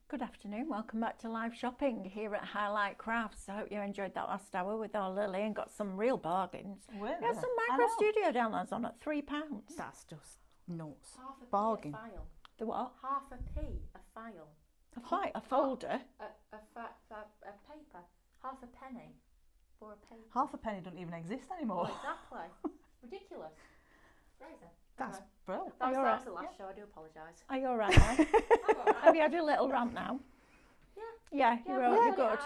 Good afternoon, welcome back to live shopping here at Highlight Crafts. I hope you enjoyed that last hour with our Lily and got some real bargains. We had some micro studio downloads on at £3. That's just nuts. Half a Bargain. P a file. The what? Half a P a file. A folder? A paper. Half a penny for a paper. Half a penny doesn't even exist anymore. Oh, exactly. Ridiculous. Crazy. That's brilliant. That You're was the last show. I do apologise. Are you all right now? I'm all right. Have you had a little rant now? Yeah. Yeah, you're, all, you're good.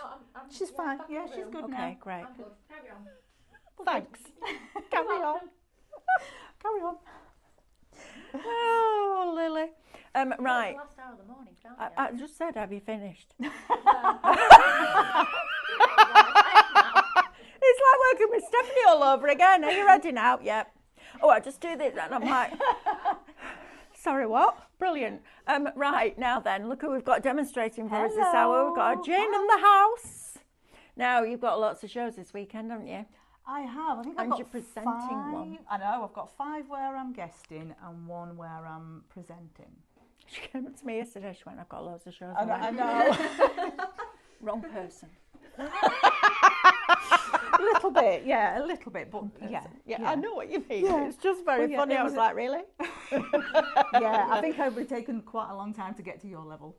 She's fine. back Yeah, in the she's room. good Okay, now. great. I'm good. Carry on. Thanks. Carry on. Carry on. Oh, Lily. Right. It's the last hour of the morning, can't you? I just said, have you finished? It's like working with Stephanie all over again. Are you ready now? Yep. Oh, I just do this and I'm like, sorry, what? Brilliant. Right, now then, look who we've got demonstrating for us this hour. We've got Jane in the house. Now, you've got lots of shows this weekend, haven't you? I have. I think I've And got you're presenting 5. one. I know. I've got 5 where I'm guesting and 1 where I'm presenting. She came up to me yesterday, she went, I've got loads of shows. I know. Wrong person. A little bit, yeah, a little bit, but Yeah, I know what you mean. Yeah. It's just very Well, yeah, funny. it I was was like, really? yeah. I think I've taken quite a long time to get to your level.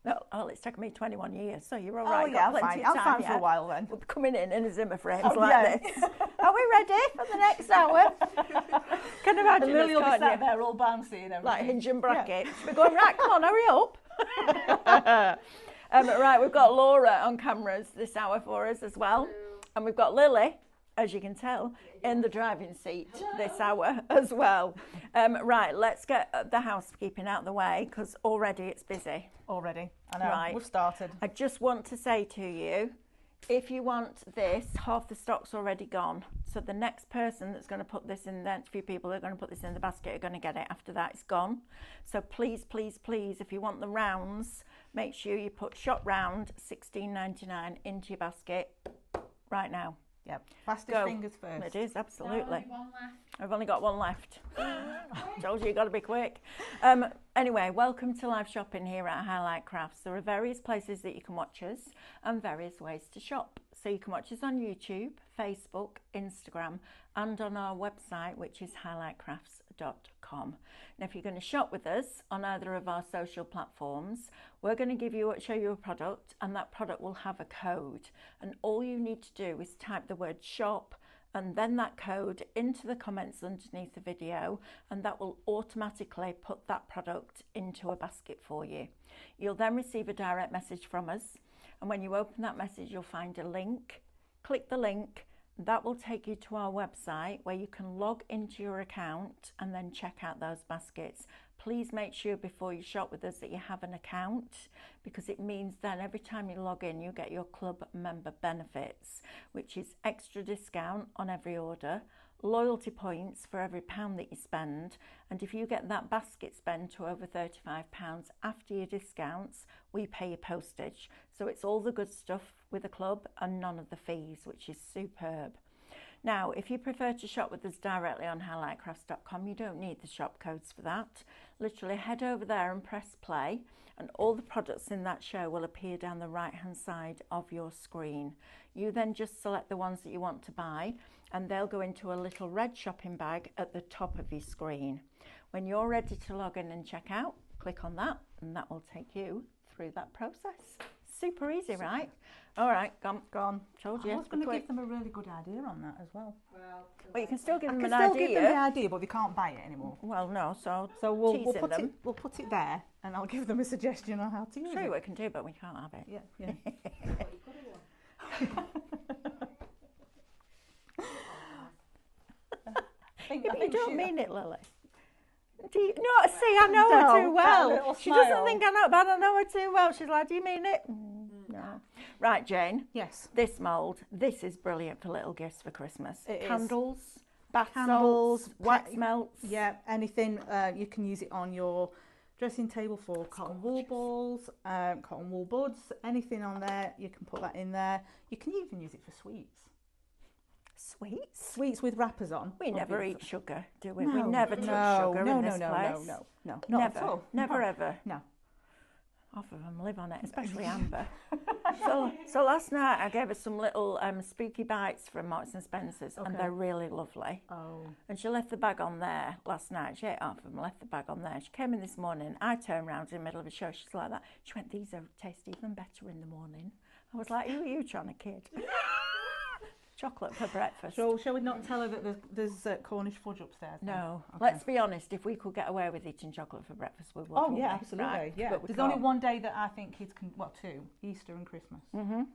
No, oh, it's taken me 21 years, so you're all right. Oh Got yeah, I'm plenty fine. of I'm time fine yet. for a while then. We're coming in a Zimmer frames Oh, like yeah. this. Are we ready for the next hour? Can imagine Lily will us, be can't sat you? there all bouncy and everything. Like hinge and brackets. We're going, right, come on, hurry up. Right, we've got Laura on cameras this hour for us as well. And we've got Lily, as you can tell, in the driving seat this hour as well. Right, let's get the housekeeping out of the way because already it's busy. Already, I know. Right. We've started. I just want to say to you, if you want this, half the stock's already gone. So the next person that's going to put this in, the next few people that are going to put this in the basket are going to get it. After that, it's gone. So please, please, please, if you want the rounds, make sure you put shop round $16.99 into your basket right now. Yep. Fastest Go. fingers first. It is, absolutely. Only one left. I've only got 1 left. Told you, you've got to be quick. Anyway, welcome to live shopping here at Highlight Crafts. There are various places that you can watch us and various ways to shop. So you can watch us on YouTube, Facebook, Instagram, and on our website, which is highlightcrafts.com. Now, if you're going to shop with us on either of our social platforms, we're going to show you a product, and that product will have a code. And all you need to do is type the word shop and then that code into the comments underneath the video, and that will automatically put that product into a basket for you. You'll then receive a direct message from us, and when you open that message, you'll find a link. Click the link. That will take you to our website where you can log into your account and then check out those baskets. Please make sure before you shop with us that you have an account, because it means then every time you log in, you get your club member benefits, which is extra discount on every order, loyalty points for every £1 that you spend, and if you get that basket spend to over £35 after your discounts, we pay your postage. So it's all the good stuff with the club and none of the fees, which is superb. Now, if you prefer to shop with us directly on highlightcrafts.com, you don't need the shop codes for that. Literally head over there and press play, and all the products in that show will appear down the right-hand side of your screen. You then just select the ones that you want to buy, and they'll go into a little red shopping bag at the top of your screen. When you're ready to log in and check out, click on that, and that will take you through that process. Super easy, right? All right, gone. Told you. I was going to give them a really good idea on that as well. Well, you can still give them I an can still idea. give them the idea, but they can't buy it anymore. Well, no, so we'll teasing them. put it there, and I'll give them a suggestion on how to use Show you it. what we can do, but we can't have it. Yeah. You don't mean it, Lily. Do you not see? I know her too well. She doesn't think I know, but I know her too well. She's like, "Do you mean it?" No. Right, Jane. Yes. This mould. This is brilliant for little gifts for Christmas. It is. Candles, bath Candles, salts, wax melts. Yeah, anything. You can use it on your dressing table for cotton wool balls, cotton wool buds, anything on there. You can put that in there. You can even use it for sweets. Sweets? Sweets with wrappers on. We never eat sugar, do we? No, we never touch sugar in this place. No, Never, not at all. never ever. No. Half of them live on it, especially Amber. So last night I gave her some little spooky bites from Marks and Spencer's, and they're really lovely. Oh. And she left the bag on there last night. She ate half of them, left the bag on there. She came in this morning. I turned around in the middle of a show. She's like that. She went, "These taste even better in the morning." I was like, "Who are you trying to kid?" Chocolate for breakfast. So shall we not tell her that there's Cornish fudge upstairs? Then? No. Okay. Let's be honest. If we could get away with eating chocolate for breakfast, we would. Oh wouldn't yeah, we? absolutely. Right? Yeah. But There's only one day that I think kids can. Well, two: Easter and Christmas. Mhm.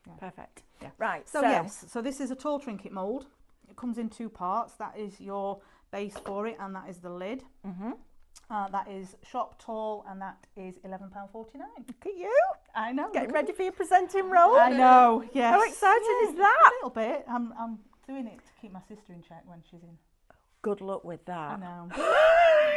Yeah. Perfect. Yeah. Right. So yes. So this is a tall trinket mould. It comes in two parts. That is your base for it, and that is the lid. Mhm. That is shop tall, and that is £11.49. Look at you. I know. Getting ready for your presenting role. I know. Yes. How exciting is A that? little bit. I'm doing it to keep my sister in check when she's in. Good luck with that. I know.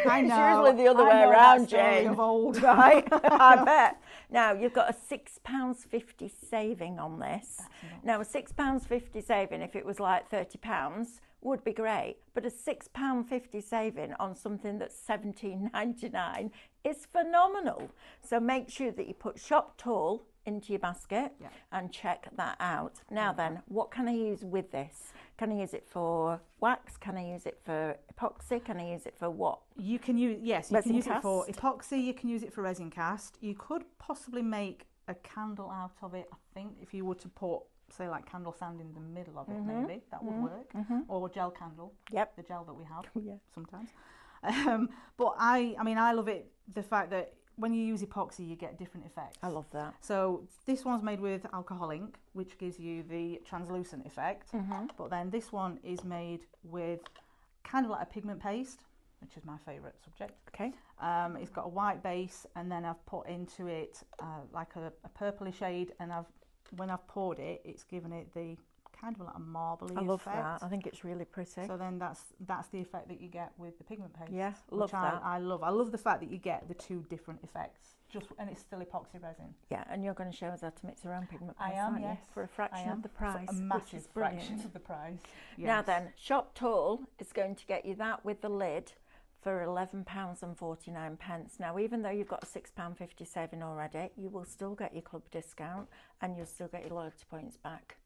I know. It's usually the other I way know around, that story Jane. of old. Right? I bet. Now, you've got a £6.50 saving on this. Now, a £6.50 saving, if it was like £30, would be great. But a £6.50 saving on something that's $17.99 is phenomenal. So make sure that you put Shop Tall into your basket and check that out. Now then, what can I use with this? Can I use it for wax? Can I use it for epoxy? Can I use it for what? You can use, yes, you Resin can use it for cast? epoxy, you can use it for resin cast. You could possibly make a candle out of it, I think, if you were to put, say, like candle sand in the middle of it, maybe. That would work. Or gel candle. Yep. The gel that we have Yeah. sometimes. But I mean, I love it, the fact that when you use epoxy, you get different effects. I love that. So this one's made with alcohol ink, which gives you the translucent effect. But then this one is made with kind of like a pigment paste, which is my favourite subject. Okay. It's got a white base, and then I've put into it like a purpley shade, and when I've poured it, it's given it the kind of like a marbly effect. I love that. I think it's really pretty. So then that's the effect that you get with the pigment paste. Yeah, love that. I love the fact that you get the two different effects, and it's still epoxy resin. Yeah, and you're going to show us how to mix your own pigment paste, I am, aren't you? yes. For a fraction I am. of the price, For a massive which is brilliant. fraction of the price. Now Yes. then, Shop Tall is going to get you that with the lid for £11.49. Now, even though you've got a £6.50 saving already, you will still get your club discount, and you'll still get your loyalty points back.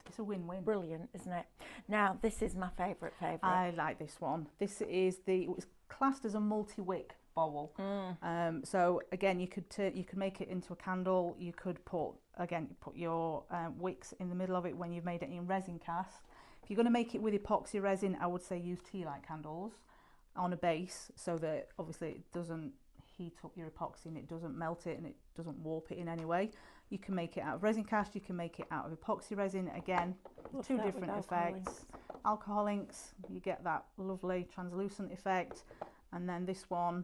It's a win-win. Brilliant, isn't it? Now, this is my favourite. I like this one. This is it's classed as a multi-wick bowl. So again, you could make it into a candle. You could put your wicks in the middle of it when you've made it in resin cast. If you're going to make it with epoxy resin, I would say use tea light candles on a base, so that obviously it doesn't heat up your epoxy and it doesn't melt it and it doesn't warp it in any way. You can make it out of resin cast, you can make it out of epoxy resin. Again, Love two that with different alcohol effects. Alcohol inks, you get that lovely translucent effect, and then this one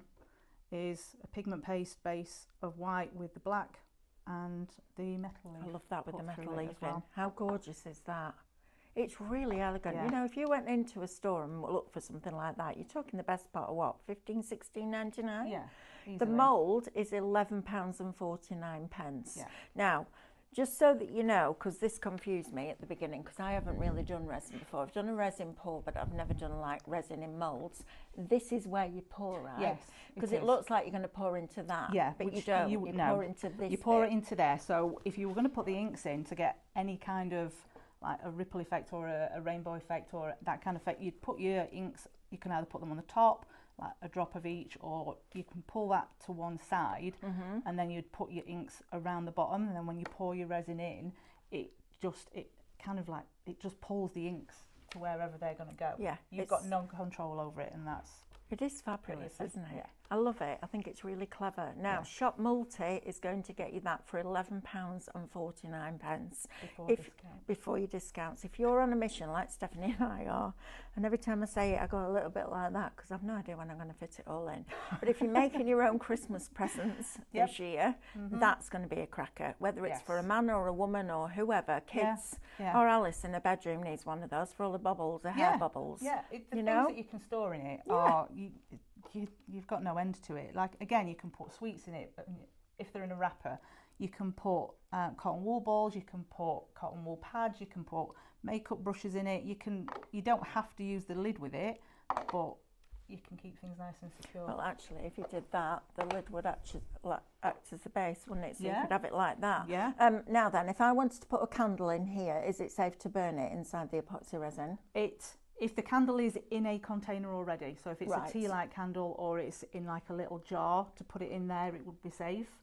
is a pigment paste base of white with the black and the metal leaf. I love that with the put metal through it leaf as well. in. How gorgeous is that? It's really elegant. Yeah. You know, if you went into a store and looked for something like that, you're talking the best part of what, $15, $16.99? Yeah, The easily. mould is £11.49. Yeah. Now, just so that you know, because this confused me at the beginning, because I haven't really done resin before. I've done a resin pour, but I've never done like resin in moulds. This is where you pour, right? Yes, Because it is. looks like you're going to pour into that. Yeah, but you which don't. you- You no. pour into this. You pour bit. it into there. So if you were going to put the inks in to get any kind of like a ripple effect or a rainbow effect or that kind of effect, you'd put your inks, you can either put them on the top, like a drop of each, or you can pull that to one side and then you'd put your inks around the bottom, and then when you pour your resin in, it just pulls the inks to wherever they're going to go. Yeah, You've got no control over it, and It is fabulous, Brilliant. isn't it? Yeah. I love it. I think it's really clever. Now, Yeah. Shop Multi is going to get you that for £11.49 before if discount. before your discounts. If you're on a mission like Stephanie and I are, and every time I say it, I go a little bit like that because I've no idea when I'm going to fit it all in. But if you're making your own Christmas presents this year, that's going to be a cracker. Whether it's for a Yes. man or a woman or whoever, kids, yeah. or Alice in her bedroom needs one of those for all the bubbles, the hair bubbles. Yeah, the you things know? that you can store in it are you've got no end to it. Like again, you can put sweets in it, but if they're in a wrapper, you can put cotton wool balls, you can put cotton wool pads, you can put makeup brushes in it. You don't have to use the lid with it, but you can keep things nice and secure. Well, actually, if you did that, the lid would actually act as the base, wouldn't it? So you Yeah. could have it like that. Yeah. Now then, if I wanted to put a candle in here, is it safe to burn it inside the epoxy resin? If the candle is in a container already, so if it's Right. a tea light candle or it's in like a little jar to put it in there, it would be safe.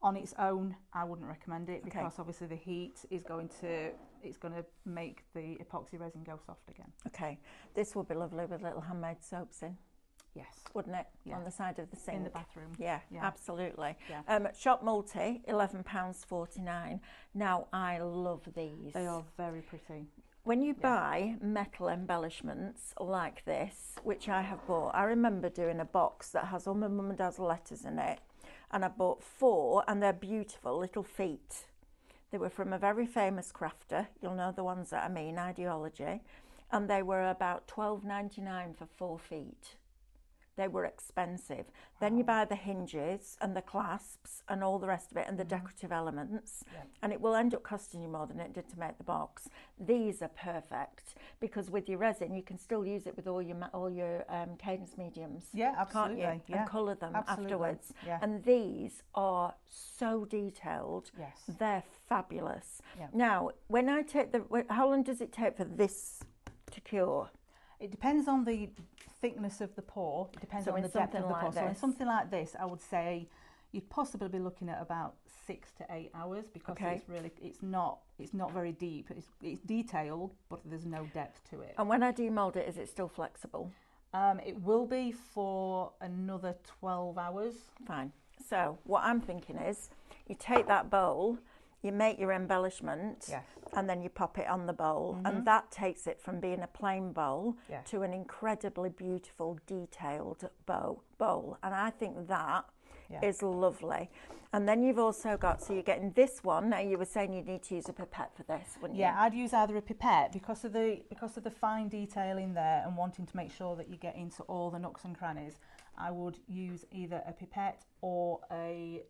On its own, I wouldn't recommend it because obviously the heat is going to make the epoxy resin go soft again. Okay, this would be lovely with little handmade soaps in. Yes. Wouldn't it? Yeah. On the side of the sink. In the bathroom. Yeah, Yeah. absolutely. Yeah. Shop Multi, £11.49. Now, I love these. They are very pretty. When you buy metal embellishments like this, which I have bought, I remember doing a box that has all my mum and dad's letters in it, and I bought 4, and they're beautiful little feet. They were from a very famous crafter, you'll know the ones that I mean, Ideology, and they were about £12.99 for 4 feet. They were expensive. Then you buy the hinges and the clasps and all the rest of it and the decorative elements, and it will end up costing you more than it did to make the box. These are perfect because with your resin you can still use it with all your cadence mediums. Yeah, absolutely. Can't you? Yeah. And colour them afterwards. Yeah. And these are so detailed. Yes. They're fabulous. Yeah. Now, when I take how long does it take for this to cure? It depends on the thickness of the pour. It depends on the depth of the pour. So in something like this, I would say you'd possibly be looking at about 6 to 8 hours because it's not very deep. It's detailed, but there's no depth to it. And when I demould it, is it still flexible? It will be for another 12 hours. Fine. So what I'm thinking is, you take that bowl, you make your embellishment, and then you pop it on the bowl, and that takes it from being a plain bowl to an incredibly beautiful, detailed bowl. And I think that is lovely. And then you've also got, so you're getting this one. Now you were saying you need to use a pipette for this, wouldn't you? Yeah, I'd use either a pipette because of the fine detail in there and wanting to make sure that you get into all the nooks and crannies. I would use either a pipette or a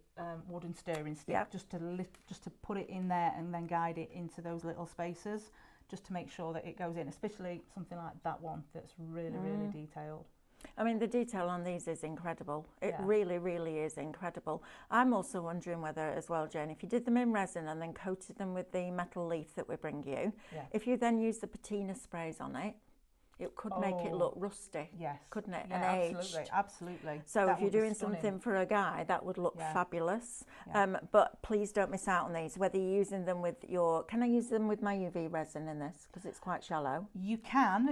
wooden stirring stick just to put it in there and then guide it into those little spaces, just to make sure that it goes in, especially something like that one that's really detailed. I mean, the detail on these is incredible. It really, really is incredible. I'm also wondering whether as well, Jane, if you did them in resin and then coated them with the metal leaf that we bring you, if you then use the patina sprays on it, it could make it look rusty, couldn't it? Yeah, and absolutely, aged. absolutely. So that if you're doing something for a guy, that would look fabulous. But please don't miss out on these. Whether you're using them with your, can I use them with my UV resin in this because it's quite shallow? You can.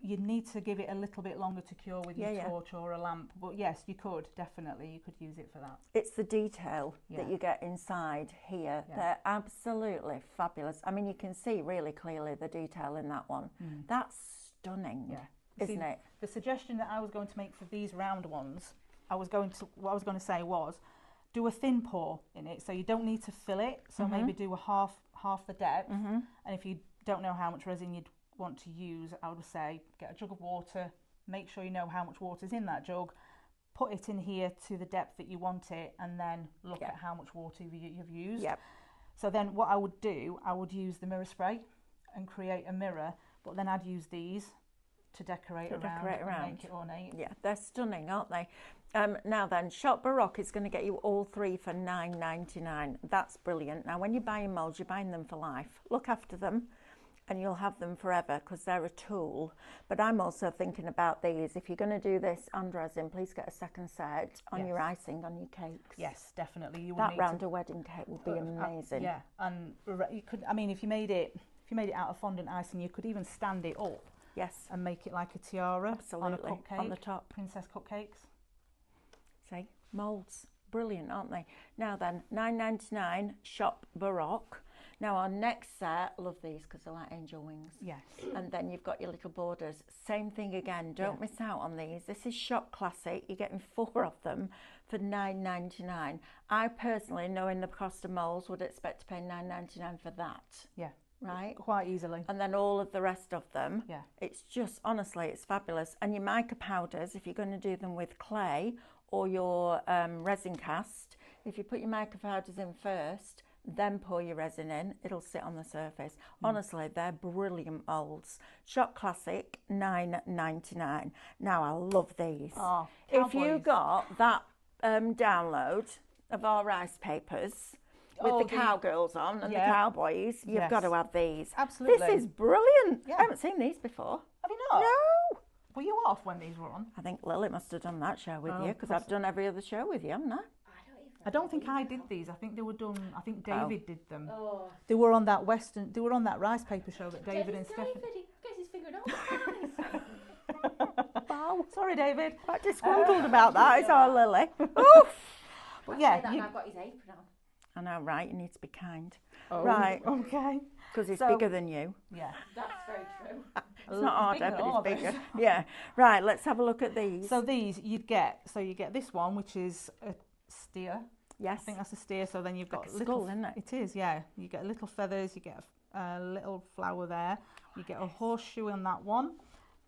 You'd need to give it a little bit longer to cure with your torch or a lamp. But yes, you could definitely. You could use it for that. It's the detail that you get inside here. They're absolutely fabulous. I mean, you can see really clearly the detail in that one. That's stunning, isn't it? The suggestion that I was going to make for these round ones, what I was going to say was, do a thin pour in it, so you don't need to fill it. So maybe do a half the depth. And if you don't know how much resin you'd want to use, I would say get a jug of water, make sure you know how much water is in that jug, put it in here to the depth that you want it, and then look at how much water you've used. So then what I would do, I would use the mirror spray and create a mirror, but then I'd use these to decorate around and make it ornate. Yeah, they're stunning, aren't they? Now then, Shop Baroque is going to get you all 3 for £9.99. That's brilliant. Now when you're buying moulds, you're buying them for life. Look after them and you'll have them forever because they're a tool. But I'm also thinking about these. If you're going to do this and resin, please get a second set on your icing, on your cakes. Yes, definitely. You would that round a wedding cake would be amazing. Yeah, and you could. I mean, if you made it out of fondant icing, you could even stand it up. Yes. And make it like a tiara on a cupcake. On the top. Princess cupcakes. See, moulds. Brilliant, aren't they? Now then, £9.99, Shop Baroque. Now our next set, love these because they're like angel wings. Yes. And then you've got your little borders. Same thing again, don't miss out on these. This is Shop Classic. You're getting 4 of them for £9.99. I personally, knowing the cost of moulds, would expect to pay £9.99 for that. Yeah. Right? Quite easily. And then all of the rest of them. Yeah. It's just, honestly, it's fabulous. And your mica powders, if you're going to do them with clay or your resin cast, if you put your mica powders in first, then pour your resin in. It'll sit on the surface. Honestly, they're brilliant moulds. Shop Classic, $9.99. Now, I love these. Oh, if you cowboys. got that download of our rice papers with the cowgirls on and the cowboys, you've got to have these. Absolutely. This is brilliant. Yeah. I haven't seen these before. Have you not? No. Were you off when these were on? I think Lily must have done that show with Oh, you because I've done every other show with you, haven't I? I don't think I did these. I think they were done. I think David did them. Oh. They were on that They were on that rice paper show that David and Stephanie. David, he gets his finger out. Wow. Sorry, David. Quite disgruntled about that, is our Lily. Oof. But yeah, That I've got his apron on. I know, right? You need to be kind. Oh, Right. Okay. Because he's So- bigger than you. Yeah. That's very true. It's not harder, bigger than all but of it's us. bigger. Yeah. Right, let's have a look at these. So these you get this one, which is a steer. yes. I think that's a steer. So then you've got Like a skull, isn't it? It is, yeah. You get little feathers. You get a little flower there. You get a horseshoe on that one.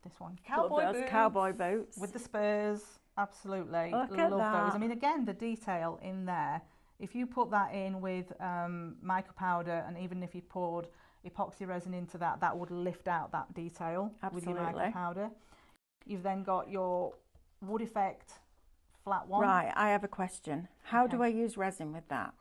This one, Love cowboy those boots cowboy boots. with the spurs. Absolutely, Look love at those. that. I mean, again, the detail in there. If you put that in with mica powder, and even if you poured epoxy resin into that, that would lift out that detail with your mica Absolutely. powder. You've then got your wood effect flat one. Right, I have a question. How do Okay. I use resin with that?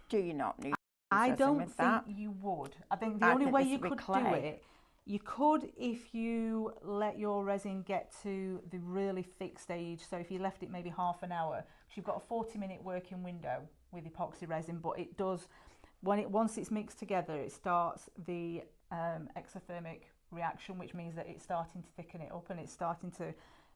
Do you not use I resin don't with think that? you would. I think the I only think way this you would be could do clay. it, you could if you let your resin get to the really thick stage. So if you left it maybe half an hour, because you've got a 40-minute working window with epoxy resin, but it does, once it's mixed together, it starts the exothermic reaction, which means that it's starting to thicken it up and it's starting to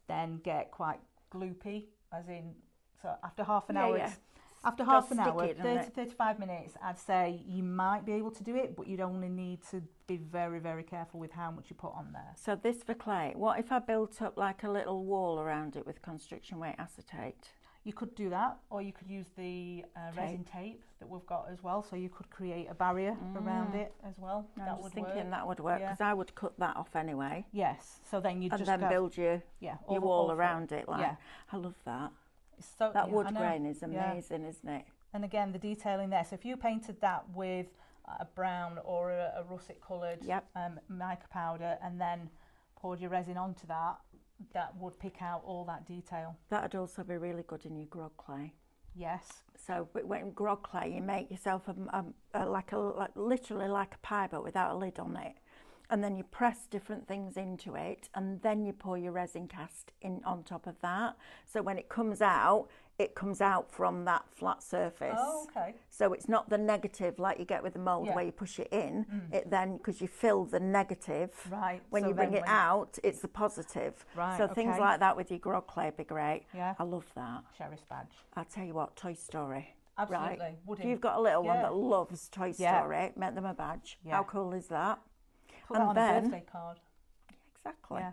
then get quite gloopy, as in, so after half an hour, it's after half an hour, sticky, doesn't 30 it? 35 minutes, I'd say you might be able to do it, but you'd only need to be very, very careful with how much you put on there. So this for clay. What if I built up like a little wall around it with construction weight acetate? You could do that, or you could use the resin tape that we've got as well, so you could create a barrier around it as well. I'm That just would thinking work. that would work Yeah. because I would cut that off anyway Yes, so then you and just then go, build your all wall over. around it. Like, Yeah. I love that. It's so, That yeah, wood I know. grain is Yeah. amazing, isn't it? And again, the detailing there. So if you painted that with a brown or a russet coloured Yep. mica powder and then poured your resin onto that, that would pick out all that detail. That'd also be really good in your grog clay. Yes. So when grog clay, you make yourself like literally like a pie, but without a lid on it, and then you press different things into it, and then you pour your resin cast in on top of that. So when it comes out from that flat surface. Oh, okay. So it's not the negative like you get with the mould Yeah. where you push it in. It then, because you fill the negative. Right. When so you bring then it out, it's the positive. Right, So things okay. like that with your grog clay would be great. Yeah. I love that. Sheriff's badge. I'll tell you what, Toy Story. Absolutely. Right? If Wooden. you've got a little one Yeah. that loves Toy Yeah. Story, make them a badge. Yeah. How cool is that? Put and that on then- a birthday card. Exactly. Yeah.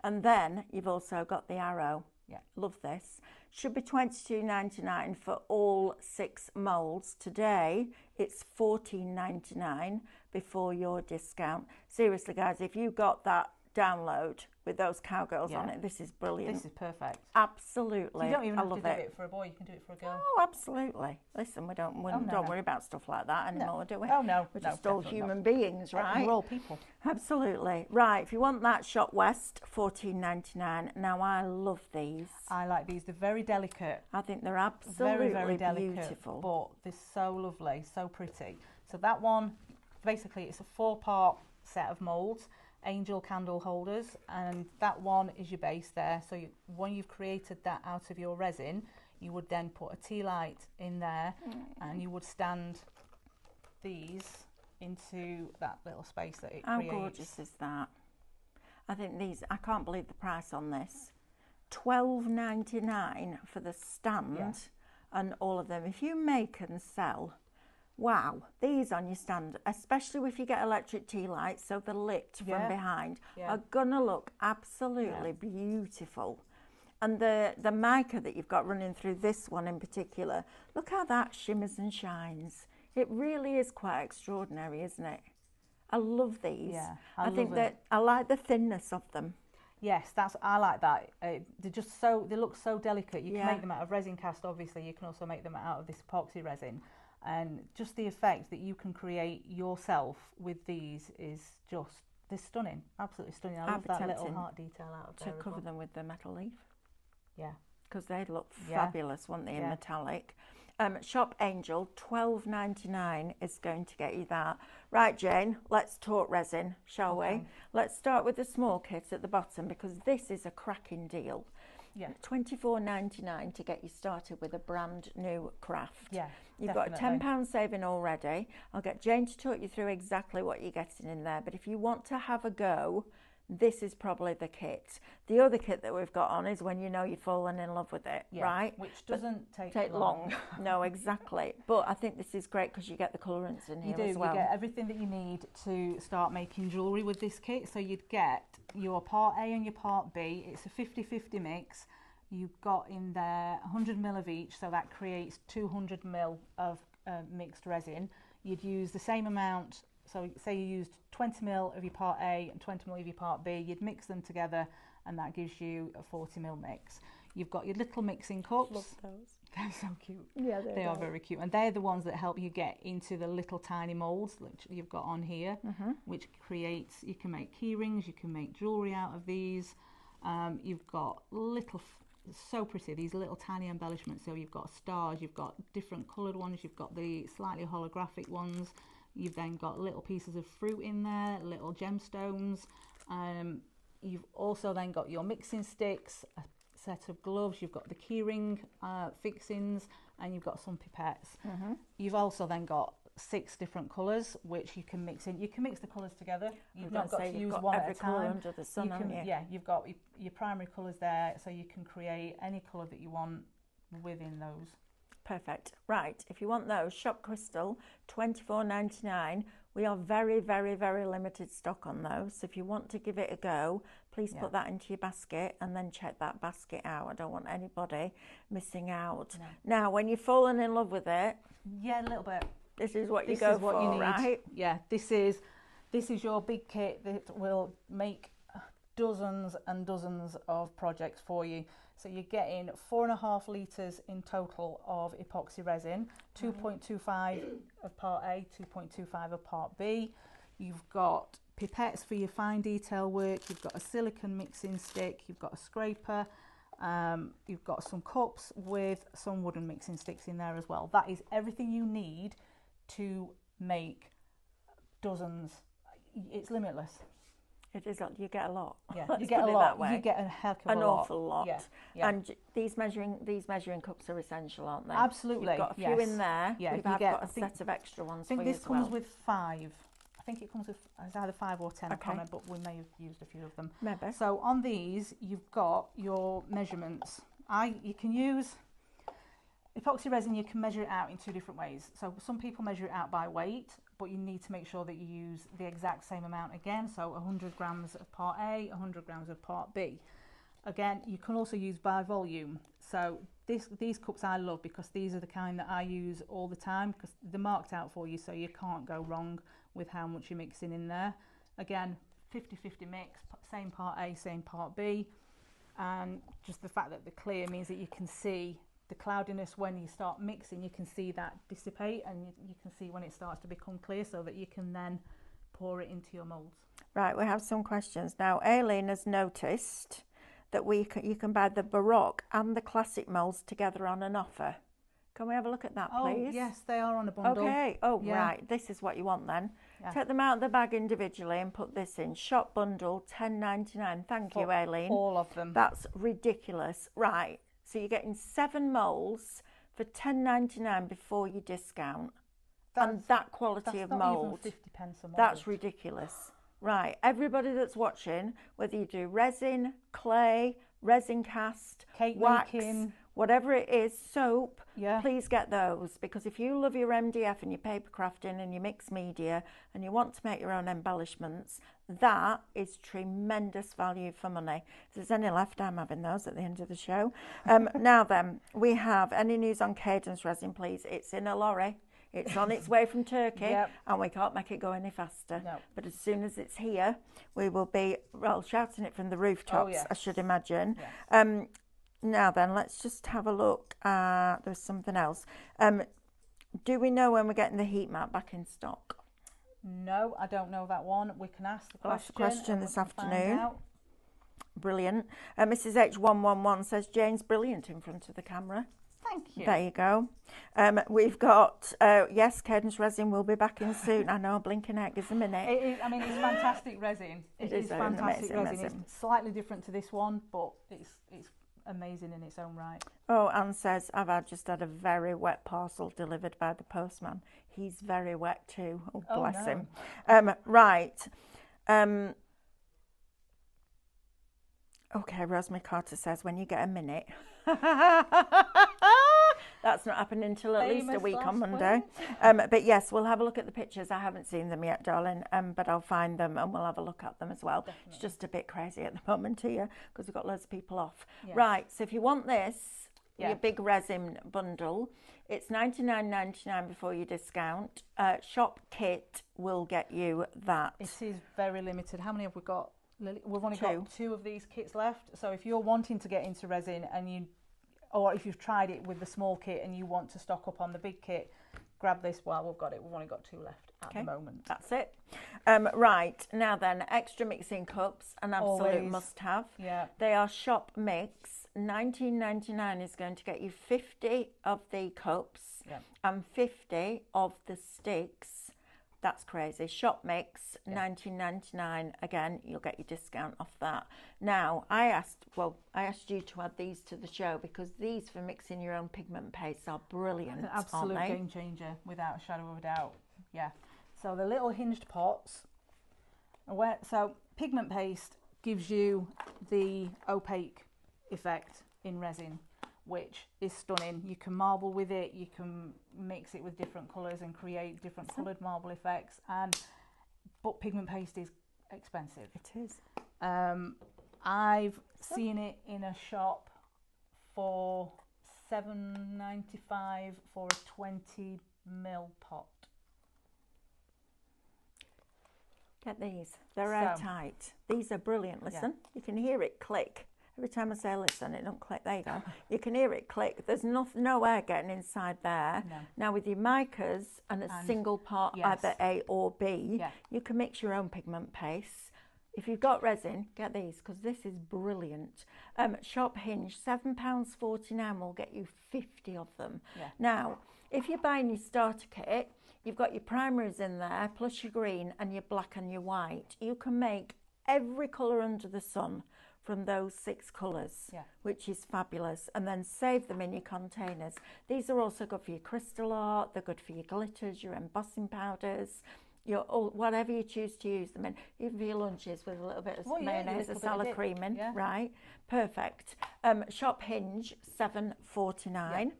And then you've also got the arrow. Yeah. Love this. Should be $22.99 for all 6 moulds. Today it's $14.99 before your discount. Seriously, guys, if you got that download with those cowgirls on Yeah. it, this is brilliant. This is perfect. Absolutely. You don't even I have to love do it for a boy, you can do it for a girl. Oh, absolutely. Listen, we don't no. worry about stuff like that anymore, do we? Oh, no. We're No, just all definitely not. human beings, right? We're all people. Absolutely. Right, if you want that, Shop West, $14.99. Now, I love these. I like these. They're very delicate. I think they're absolutely Very delicate, beautiful. but they're so lovely, so pretty. So that one, basically, it's a 4-part set of moulds, angel candle holders, and that one is your base there. So when you've created that out of your resin, you would then put a tea light in there, and you would stand these into that little space that it How creates. gorgeous is that? I think these, I can't believe the price on this. $12.99 for the stand Yeah. and all of them. If you make and sell, wow, these on your stand, especially if you get electric tea lights, so they're lit Yeah. from behind, Yeah. are gonna look absolutely beautiful. And the mica that you've got running through this one in particular, look how that shimmers and shines. It really is quite extraordinary, isn't it? I love these. Yeah, I think love that I like the thinness of them. Yes, I like that. They're just so, they look so delicate. You can Yeah. make them out of resin cast, obviously. You can also make them out of this epoxy resin. and just the effect that you can create yourself with these is just, they're stunning, absolutely stunning. I love that little heart detail out of there to as cover well. them with the metal leaf. Yeah. Because they'd look fabulous, wouldn't they, in Yeah. metallic. Shop Angel, $12.99 is going to get you that. Right, Jane, let's talk resin, shall we? Let's start with the small kit at the bottom, because this is a cracking deal. Yeah. $24.99 to get you started with a brand new craft. Yeah, You've got a £10 saving already. I'll get Jane to talk you through exactly what you're getting in there. But if you want to have a go, this is probably the kit. The other kit that we've got on is when you know you've fallen in love with it, right? Which doesn't take long. No, exactly. But I think this is great because you get the colourants in here as well. You get everything that you need to start making jewellery with this kit. So you'd get your part A and your part B. It's a 50-50 mix. You've got in there 100ml of each, so that creates 200ml of mixed resin. You'd use the same amount. So say you used 20ml of your part A and 20ml of your part B, you'd mix them together and that gives you a 40ml mix. You've got your little mixing cups. Love those. They're so cute. Yeah, they are very cute. And they're the ones that help you get into the little tiny moulds that you've got on here, which creates, you can make key rings, you can make jewellery out of these. You've got little, so pretty, these little tiny embellishments. So you've got stars, you've got different coloured ones, you've got the slightly holographic ones. You've then got little pieces of fruit in there, little gemstones. You've also then got your mixing sticks, a set of gloves, you've got the keyring fixings, and you've got some pipettes. You've also then got 6 different colours which you can mix in. You can mix the colours together. You've not got to use one at a time. Under the sun, haven't you? Yeah, you've got your primary colours there, so you can create any colour that you want within those. Perfect. Right, if you want those, Shop Crystal, $24.99. We are very, very, very limited stock on those. So if you want to give it a go, please put that into your basket and then check that basket out. I don't want anybody missing out. No. Now, when you've fallen in love with it, yeah, a little bit. This is what you go for, you need. Right? Yeah, this is your big kit that will make dozens and dozens of projects for you. So you're getting 4.5 litres in total of epoxy resin, 2.25 of part A, 2.25 of part B. You've got pipettes for your fine detail work, you've got a silicone mixing stick, you've got a scraper, you've got some cups with some wooden mixing sticks in there as well. That is everything you need to make dozens. It's limitless. It is. You get a lot. Yeah, Let's you get a put it lot. that way. You get a heck of an a lot. awful lot. Yeah, yeah. And these measuring cups are essential, aren't they? Absolutely. You've got a few in there. Yeah, I've got a set of extra ones. I think for you this as comes well. with 5. I think it comes with, it's either 5 or 10. I Okay. can't remember, but we may have used a few of them. Maybe. So on these, you've got your measurements. You can use epoxy resin. You can measure it out in 2 different ways. So some people measure it out by weight, but you need to make sure that you use the exact same amount again. So 100 grams of part A, 100 grams of part B. Again, you can also use by volume. So these cups I love because these are the kind that I use all the time because they're marked out for you, so you can't go wrong with how much you're mixing in there. Again, 50-50 mix, same part A, same part B. And just the fact that they're clear means that you can see the cloudiness when you start mixing. You can see that dissipate, and you can see when it starts to become clear, so that you can then pour it into your moulds. Right, we have some questions now. Aileen has noticed that you can buy the Baroque and the Classic moulds together on an offer. Can we have a look at that, please? Oh yes, they are on a bundle. Okay. Oh Yeah. right, this is what you want then. Yeah. Take them out of the bag individually and put this in. Shop bundle, $10.99. Thank you, Aileen. All of them. That's ridiculous. Right. So you're getting 7 moulds for $10.99 before you discount. And that quality of not mould. even 50 pence a mould. That's ridiculous. Right. Everybody that's watching, whether you do resin, clay, resin cast, Cake wax, making, whatever it is, soap, yeah. please get those, because if you love your MDF and your paper crafting and your mixed media and you want to make your own embellishments, that is tremendous value for money. If there's any left, I'm having those at the end of the show. Now then, we have any news on Cadence resin, please. It's in a lorry. It's on its way from Turkey, Yep. and we can't make it go any faster. No. But as soon as it's here, we will be, well, shouting it from the rooftops, yes. I should imagine. Yes. Now then, let's just have a look. There's something else. Do we know when we're getting the heat mat back in stock? No, I don't know that one. We can ask the question. I'll ask the question and we this can find afternoon. out. Brilliant. Mrs. H111 says Jane's brilliant in front of the camera. Thank you. There you go. We've got, yes, Cadence Resin will be back in soon. I know, blinking out gives a minute. It is, I mean, it's fantastic resin. It is fantastic amazing resin. resin. It's slightly different to this one, but it's amazing in its own right. Oh, Anne says, just had a very wet parcel delivered by the postman. He's very wet too. Oh, bless him. Right. Okay, Rosemary Carter says, when you get a minute. That's not happening until at least a week on Monday. But yes, we'll have a look at the pictures. I haven't seen them yet, darling, but I'll find them and we'll have a look at them as well. Definitely. It's just a bit crazy at the moment here because we've got loads of people off. Yes. Right, so if you want this, your big resin bundle, it's $99.99 before you discount. Shop kit will get you that. It is very limited. How many have we got, Lily? We've only got 2 of these kits left. So if you're wanting to get into resin and or if you've tried it with the small kit and you want to stock up on the big kit, grab this while we've got it. We've only got 2 left at the moment. That's it. Right, now then, extra mixing cups, an absolute must-have. Yeah. They are shop mix. $19.99 is going to get you 50 of the cups and 50 of the sticks. That's crazy. Shop mix, $19.99. Again, you'll get your discount off that. Now, I asked you to add these to the show because these for mixing your own pigment paste are brilliant. An absolute game changer, without a shadow of a doubt. Yeah. So the little hinged pots. So pigment paste gives you the opaque effect in resin, which is stunning. You can marble with it, you can mix it with different colours and create different coloured marble effects, but pigment paste is expensive. It is. I've seen it in a shop for $7.95 for a 20ml pot. Get these. They're airtight. These are brilliant. Listen, you can hear it click. Every time I say listen, it don't click. There you go. You can hear it click. There's no air getting inside there. No. Now with your micas and a single part, either A or B, you can mix your own pigment paste. If you've got resin, get these because this is brilliant. Shop Hinge, £7.49 will get you 50 of them. Yeah. Now, if you're buying your starter kit, you've got your primaries in there, plus your green and your black and your white. You can make every colour under the sun from those 6 colours, which is fabulous, and then save them in your containers. These are also good for your crystal art, they're good for your glitters, your embossing powders, whatever you choose to use them in, even for your lunches with a little bit of mayonnaise or salad cream in, right? Perfect. Shop Hinge, $7.49.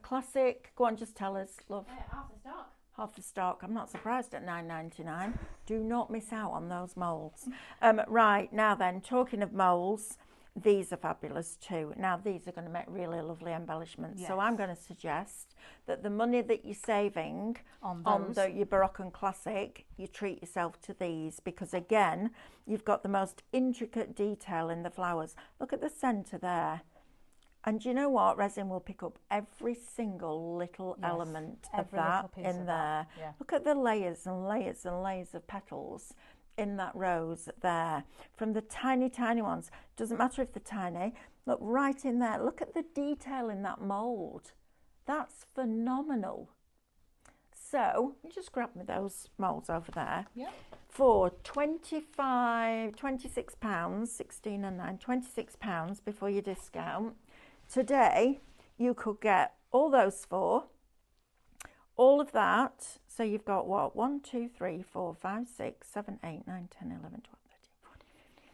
Classic, go on, just tell us, love. Half the stock. Half the stock. I'm not surprised at $9.99. Do not miss out on those moulds. Right, now then, talking of moulds, these are fabulous too. Now, these are going to make really lovely embellishments. Yes. So I'm going to suggest that the money that you're saving on your Baroque and Classic, you treat yourself to these because, again, you've got the most intricate detail in the flowers. Look at the centre there. And do you know what? Resin will pick up every single little element of that in there. Yeah. Look at the layers and layers and layers of petals in that rose there. From the tiny, tiny ones. Doesn't matter if they're tiny. Look right in there. Look at the detail in that mould. That's phenomenal. So, you just grab me those moulds over there. Yeah. For £26, 16 and 9, £26 before your discount. Today, you could get all those 4, all of that. So you've got what? 1, 2, 3, 4, 5, 6, 7, 8, 9, 10, 11, 12, 13, 14, 15,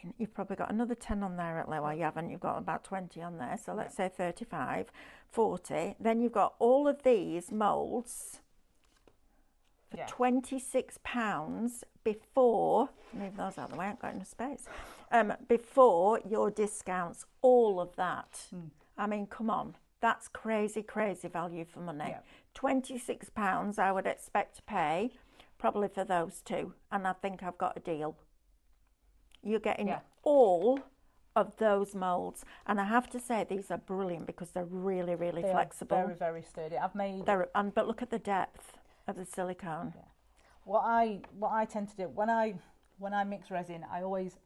17. You've probably got another 10 on there at lower. You haven't. You've got about 20 on there. So let's say 35, 40. Then you've got all of these moulds for £26 before, move those out of the way, I haven't got enough space, before your discounts, all of that. I mean, come on, that's crazy, crazy value for money. Yeah. £26 I would expect to pay probably for those 2, and I think I've got a deal. You're getting all of those moulds. And I have to say, these are brilliant because they're really, really They flexible. are very, very sturdy. I've made... But look at the depth of the silicone. Yeah. What I tend to do, when I mix resin, I always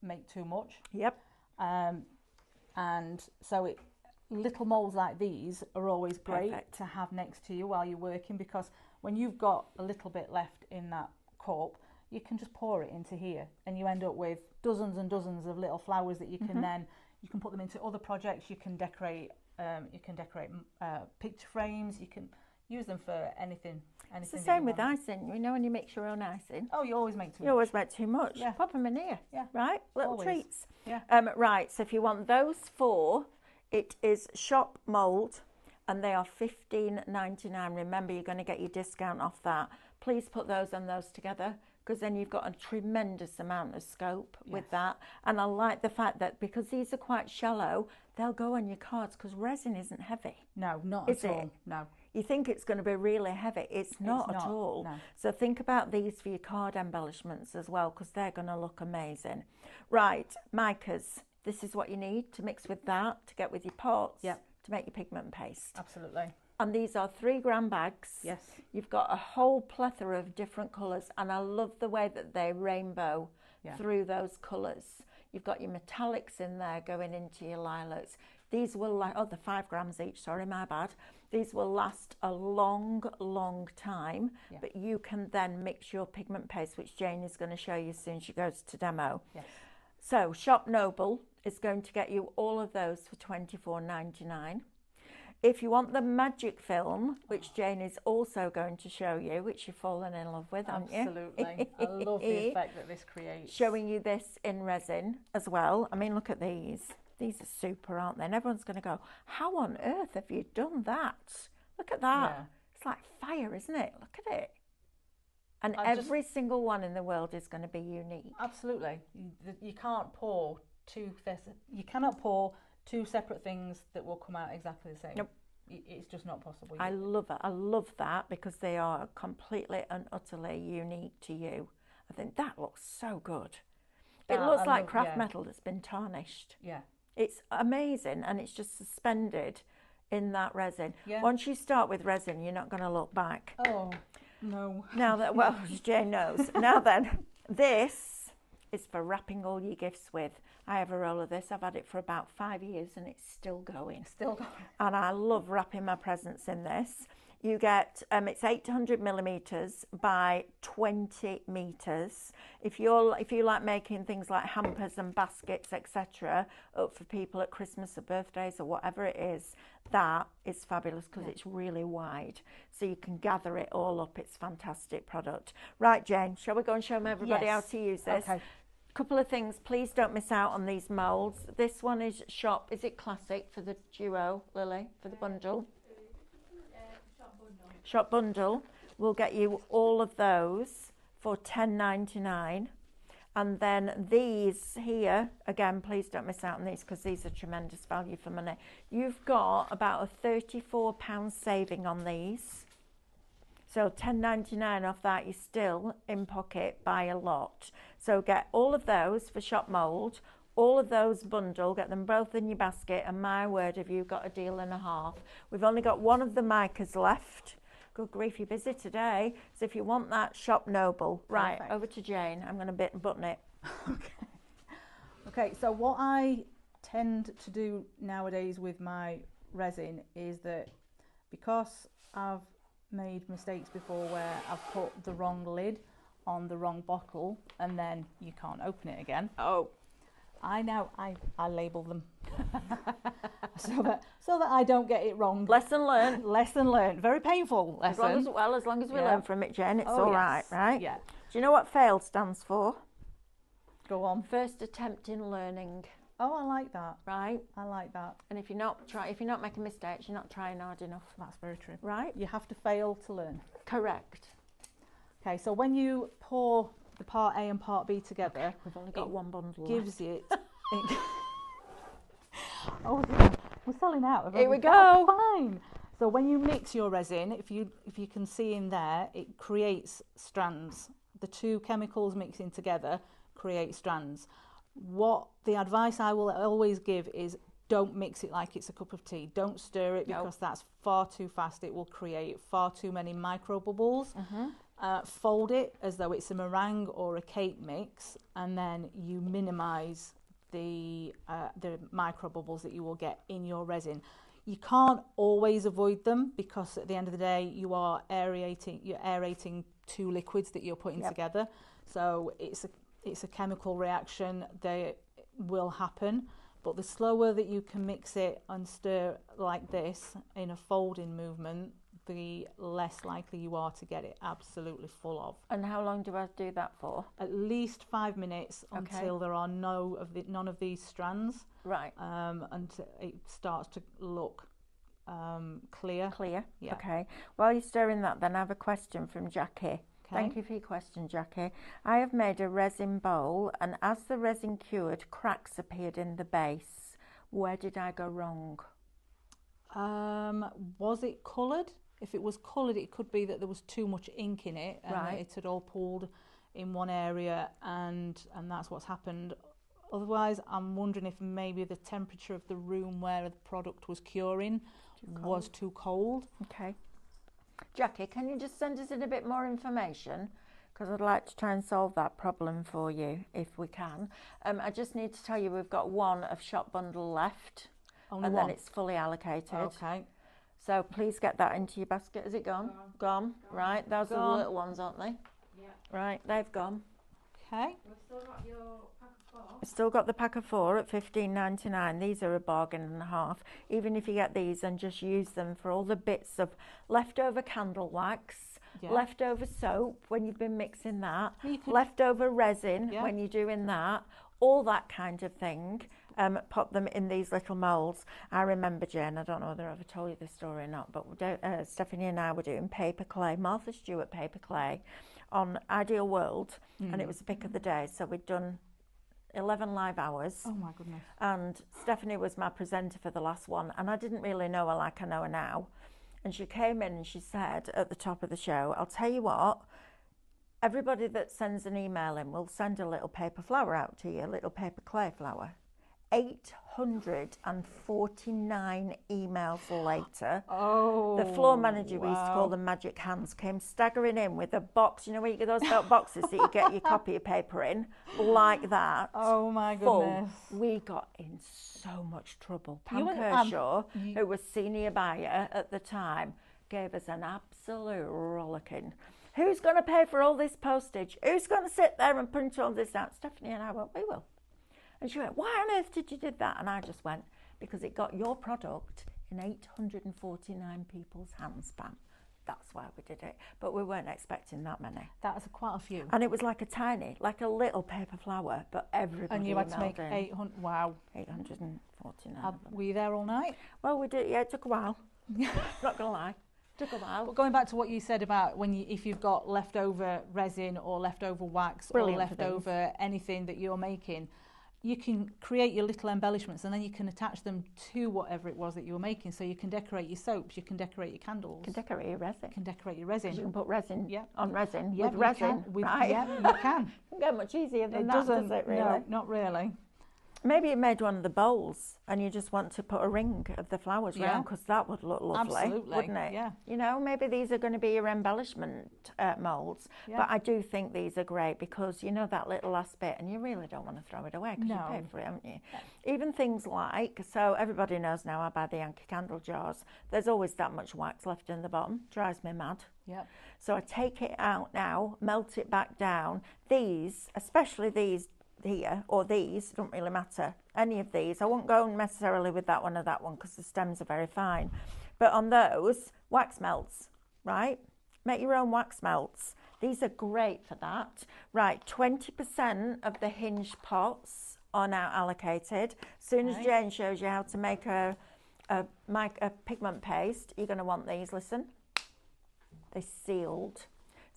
make too much. Yep. And so little moulds like these are always great Perfect. to have next to you while you're working, because when you've got a little bit left in that cup, you can just pour it into here and you end up with dozens and dozens of little flowers that you can then, you can put them into other projects, you can decorate picture frames, you can use them for anything. It's the same with icing. You know, when you mix your own icing, oh, you always make too much. You always make too much. Yeah. Pop them in here. Yeah. Right? Little Always. treats. Yeah. Right, so if you want those 4, it is shop mould and they are $15.99. Remember, you're going to get your discount off that. Please put those and those together, because then you've got a tremendous amount of scope with that. And I like the fact that because these are quite shallow, they'll go on your cards, because resin isn't heavy. No, not Is at all. it? No. You think it's going to be really heavy. It's not at all. No. So think about these for your card embellishments as well, because they're going to look amazing. Right, micas. This is what you need to mix with that, to get with your pots, to make your pigment paste. Absolutely. And these are 3-gram bags. Yes. You've got a whole plethora of different colours, and I love the way that they rainbow through those colours. You've got your metallics in there going into your lilacs. These will, they're 5 grams each, sorry, my bad. These will last a long, long time, but you can then mix your pigment paste, which Jane is going to show you as soon as she goes to demo. Yes. So Shop Noble is going to get you all of those for $24.99. If you want the magic film, which Jane is also going to show you, which you've fallen in love with, haven't you? Absolutely. I love the effect that this creates. Showing you this in resin as well. I mean, look at these. These are super, aren't they? And everyone's going to go, how on earth have you done that? Look at that. Yeah. It's like fire, isn't it? Look at it. And every single one in the world is going to be unique. Absolutely. You can't pour you cannot pour 2 separate things that will come out exactly the same. Nope. It's just not possible. I love it. I love that, because they are completely and utterly unique to you. I think that looks so good. It looks like craft metal that's been tarnished. Yeah. It's amazing, and it's just suspended in that resin. Yeah. Once you start with resin, you're not going to look back. Oh, no. Now that, well, as Jane knows. Now then, this is for wrapping all your gifts with. I have a roll of this. I've had it for about 5 years and it's still going. Still going. And I love wrapping my presents in this. You get, it's 800 millimetres by 20 metres. If you like making things like hampers and baskets, etc., up for people at Christmas or birthdays or whatever it is, that is fabulous, because it's really wide. So you can gather it all up. It's a fantastic product. Right, Jane, shall we go and show everybody how to use this? Okay. Couple of things, please don't miss out on these moulds. This one is Shop, is it classic for the duo, Lily, for the bundle? Shop bundle will get you all of those for $10.99. And then these here, again, please don't miss out on these, because these are tremendous value for money. You've got about a £34 saving on these. So $10.99 off that, you're still in pocket by a lot. So get all of those for Shop Mould, all of those bundle, get them both in your basket, and my word, have you got a deal and a half. We've only got one of the micas left. Good grief, you're busy today. So if you want that, Shop Noble. Right, Perfect. over to Jane. I'm going to button it. Okay, so what I tend to do nowadays with my resin is that, because I've made mistakes before where I've put the wrong lid on the wrong bottle and then you can't open it again. Oh. I label them so that I don't get it wrong. Lesson learned. Lesson learned. Very painful lesson. As long as we learn from it, Jen, it's Oh, all yes. right? Yeah. Do you know what FAIL stands for? Go on. First attempt in learning, Oh, I like that. right? I like that. And if you're not making mistakes, you're not trying hard enough, That's very true. right? You have to fail to learn. Correct. Okay, so when you pour the part A and part B together, We've only got one bundle gives left. it. Oh, yeah. We're selling out. Here we That's go. fine. So when you mix your resin, if you can see in there, it creates strands. The 2 chemicals mixing together create strands. What the advice I will always give is don't mix it like it's a cup of tea. Don't stir it because that's far too fast. It will create far too many micro bubbles. Fold it as though it's a meringue or a cake mix, and then you minimise the micro bubbles that you will get in your resin. You can't always avoid them because at the end of the day you're aerating two liquids that you're putting together. So it's a chemical reaction. They will happen. But the slower that you can mix it and stir like this in a folding movement, the less likely you are to get it absolutely full of. And how long do I do that for? At least 5 minutes until there are none of these strands. Right. And it starts to look clear. Clear. Yeah. Okay. While you're stirring that, then I have a question from Jackie. Thank you for your question, Jackie. I have made a resin bowl, and as the resin cured, cracks appeared in the base. Where did I go wrong? Was it coloured? If it was coloured, it could be that there was too much ink in it, and that it had all pooled in one area, and that's what's happened. Otherwise, I'm wondering if maybe the temperature of the room where the product was curing was too cold. Okay. Jackie, can you just send us in a bit more information? Because I'd like to try and solve that problem for you if we can. I just need to tell you we've got one of shop bundle left. Only and one? Then it's fully allocated. Okay. So please get that into your basket. Is it gone? Gone. Right, those are the little ones, aren't they? Yeah. Right, they've gone. Okay. We've still got your pack of 4. We've still got the pack of 4 at $15.99. These are a bargain and a half. Even if you get these and just use them for all the bits of leftover candle wax, leftover soap when you've been mixing that, leftover resin when you're doing that, all that kind of thing. Pop them in these little moulds. I remember, Jane, I don't know whether I ever told you this story or not, but Stephanie and I were doing paper clay, Martha Stewart paper clay on Ideal World, and it was the pick of the day. So we'd done 11 live hours. Oh my goodness. And Stephanie was my presenter for the last one, and I didn't really know her like I know her now. And she came in and she said at the top of the show, I'll tell you what, everybody that sends an email in will send a little paper flower out to you, a little paper clay flower. 849 emails later, the floor manager, we used to call them magic hands, came staggering in with a box, you know where you get those belt boxes that you get your copy of paper in, like that. Oh my goodness. We got in so much trouble. Pam Kershaw, who was senior buyer at the time, gave us an absolute rollicking. Who's going to pay for all this postage? Who's going to sit there and print all this out? Stephanie and I went, we will. And she went, why on earth did you do that? And I just went, because it got your product in 849 people's hands, Pam. That's why we did it. But we weren't expecting that many. That's quite a few. And it was like like a little paper flower, but everybody And you had to make 800. Wow. 849. Were you there all night? Well, we did. Yeah, it took a while. Not gonna lie. Took a while. But going back to what you said about if you've got leftover resin or leftover wax or leftover anything that you're making, you can create your little embellishments and then you can attach them to whatever it was that you were making. So you can decorate your soaps, you can decorate your candles. You can decorate your resin. You can decorate your resin. You can put resin on resin with resin, right? Yeah, you can. It doesn't get much easier than that, does it, really? No, not really. Maybe you made one of the bowls and you just want to put a ring of the flowers around, because that would look lovely, wouldn't it? Yeah. You know, maybe these are going to be your embellishment moulds, but I do think these are great because you know that little last bit and you really don't want to throw it away because you paid for it, haven't you? Yeah. Even things like, so everybody knows now I buy the Yankee Candle jars. There's always that much wax left in the bottom. Drives me mad. Yeah. So I take it out now, melt it back down. These, especially these here, or these, don't really matter, any of these. I won't go necessarily with that one or that one because the stems are very fine, but on those, wax melts, right? Make your own wax melts. These are great for that. Right, 20% of the hinge pots are now allocated. As soon as Jane shows you how to make a pigment paste, you're going to want these. Listen, they're sealed.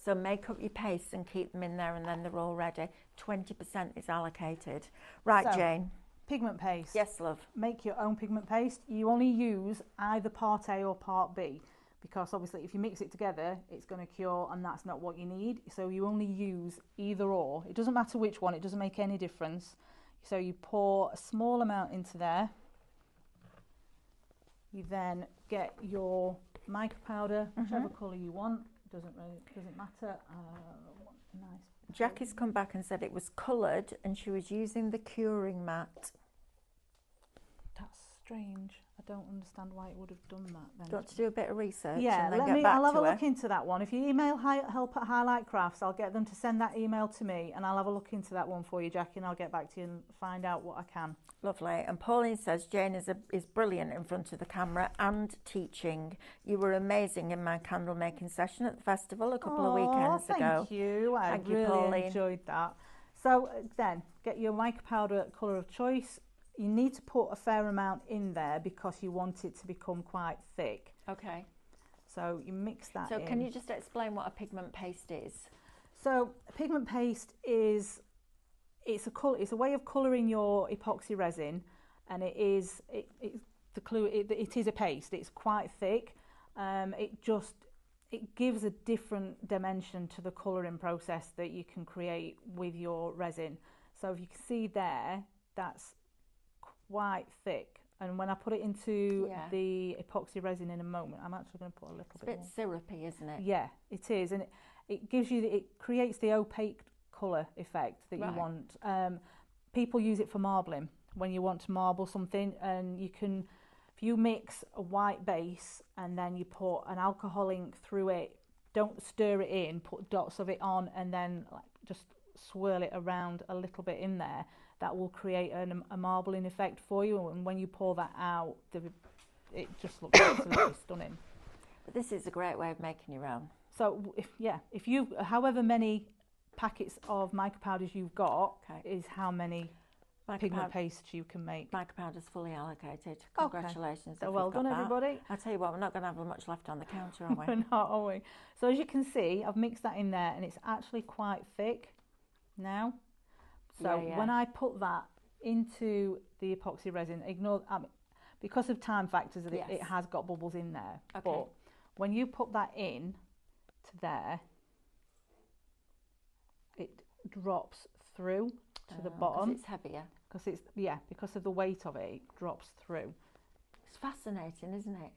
So make up your paste and keep them in there and then they're all ready. 20% is allocated. Right, so, Jane. Pigment paste. Yes, love. Make your own pigment paste. You only use either part A or part B because obviously if you mix it together, it's going to cure and that's not what you need. So you only use either or. It doesn't matter which one. It doesn't make any difference. So you pour a small amount into there. You then get your mica powder, whichever colour you want. Doesn't matter. Nice. Jackie's come back and said it was coloured and she was using the curing mat. That's strange. I don't understand why it would have done that then. Do you want to do a bit of research? Yeah, and then get back I'll have to a her? look into that one. If you email help at Highlight Crafts, I'll get them to send that email to me and I'll have a look into that one for you, Jackie, and I'll get back to you and find out what I can. Lovely. And Pauline says Jane is brilliant in front of the camera and teaching. You were amazing in my candle making session at the festival a couple of weekends ago. Thank you. I Thank you, really Pauline. enjoyed that. So then, get your mica powder colour of choice. You need to put a fair amount in there because you want it to become quite thick. Okay. So you mix that So in. can you just explain what a pigment paste is? So a pigment paste is it's a way of colouring your epoxy resin, and it is a paste. It's quite thick. It gives a different dimension to the colouring process that you can create with your resin. So if you can see there, that's quite thick. And when I put it into the epoxy resin in a moment, I'm actually going to put a little bit more. It's a bit syrupy, isn't it? Yeah, it is, and it gives you it creates the opaque colour effect that you want. People use it for marbling when you want to marble something, and you can, if you mix a white base and then you put an alcohol ink through it, don't stir it in, put dots of it on, and then just swirl it around a little bit in there. That will create a marbling effect for you, and when you pour that out, it just looks absolutely stunning. But this is a great way of making your own. So if you however many packets of mica powders you've got is how many pigment pastes you can make. Mica powder's fully allocated. Congratulations. So well done, everybody. I tell you what, we're not going to have much left on the counter, are we? We're not, are we? So as you can see, I've mixed that in there, and it's actually quite thick now. So when I put that into the epoxy resin, because of time factors, it has got bubbles in there. Okay. But when you put that in to there, it drops through to the bottom. Because it's heavier. Because of the weight of it, it drops through. It's fascinating, isn't it?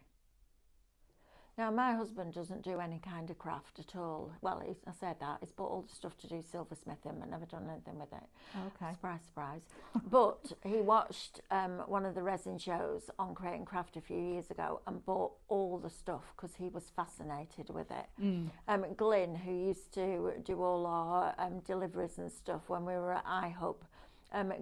Now, my husband doesn't do any kind of craft at all. Well, I said that. He's bought all the stuff to do silversmithing, but never done anything with it. Okay. Surprise, surprise. But he watched one of the resin shows on Create and Craft a few years ago and bought all the stuff because he was fascinated with it. Glyn, who used to do all our deliveries and stuff when we were at iHub,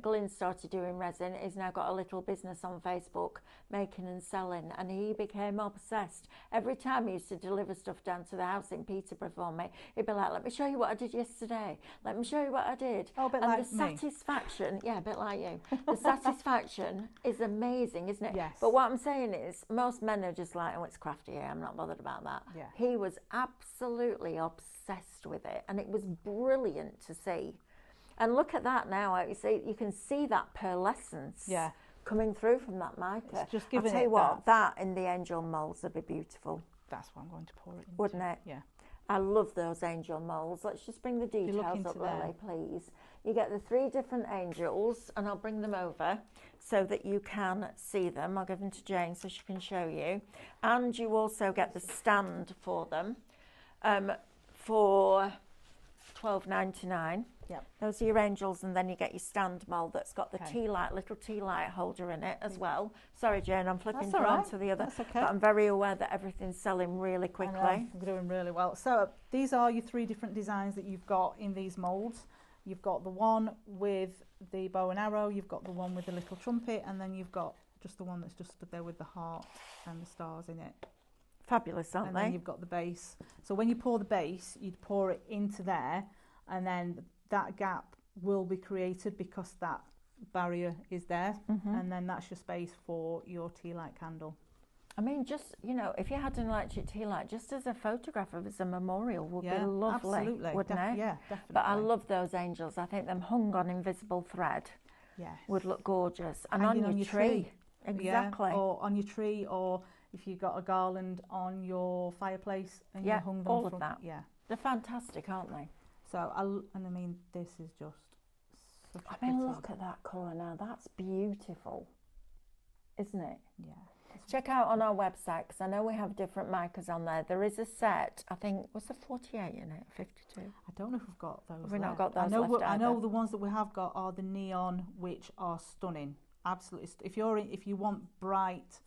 Glyn started doing resin. He's now got a little business on Facebook making and selling, and he became obsessed. Every time he used to deliver stuff down to the house in Peterborough for me, he'd be like, let me show you what I did yesterday. Let me show you what I did. Oh, a bit and like the me. satisfaction, a bit like you. The satisfaction is amazing, isn't it? Yes. But what I'm saying is, most men are just like, oh, it's crafty here. I'm not bothered about that. Yeah. He was absolutely obsessed with it, and it was brilliant to see. And look at that now. You can see that pearlescence coming through from that mica. It's just giving I'll tell you what, that in the angel moulds would be beautiful. That's what I'm going to pour it into. Wouldn't it? Yeah. I love those angel moulds. Let's just bring the details up, Lily, please. You get the 3 different angels, and I'll bring them over so that you can see them. I'll give them to Jane so she can show you. And you also get the stand for them for $12.99. Yep. Those are your angels, and then you get your stand mould that's got the little tea light holder in it as well. Sorry, Jane, I'm flipping through onto the other. That's okay. But I'm very aware that everything's selling really quickly. I'm doing really well. So these are your 3 different designs that you've got in these moulds. You've got the one with the bow and arrow, you've got the one with the little trumpet, and then you've got just the one that's just stood there with the heart and the stars in it. Fabulous, aren't and they? Then you've got the base. So when you pour the base, you'd pour it into there, and then that gap will be created because that barrier is there, and then that's your space for your tea light candle. I mean, just, if you had an electric tea light, just as a photograph of as a memorial would be lovely, absolutely. wouldn't it? Yeah, definitely. But I love those angels. I think them hung on invisible thread would look gorgeous. And hanging on your tree. Exactly. Yeah, or on your tree, or if you've got a garland on your fireplace and you hung them all of that. Yeah. They're fantastic, aren't they? So, I mean, this is just Such a I mean, pretty- look at that colour now. That's beautiful, isn't it? Yeah. Check out on our website, because I know we have different markers on there. There is a set, I think, was there 48 in it? 52? I don't know if we've got those. Have we not left. got those left I know either? the ones that we have got are the neon, which are stunning. Absolutely. If you want bright,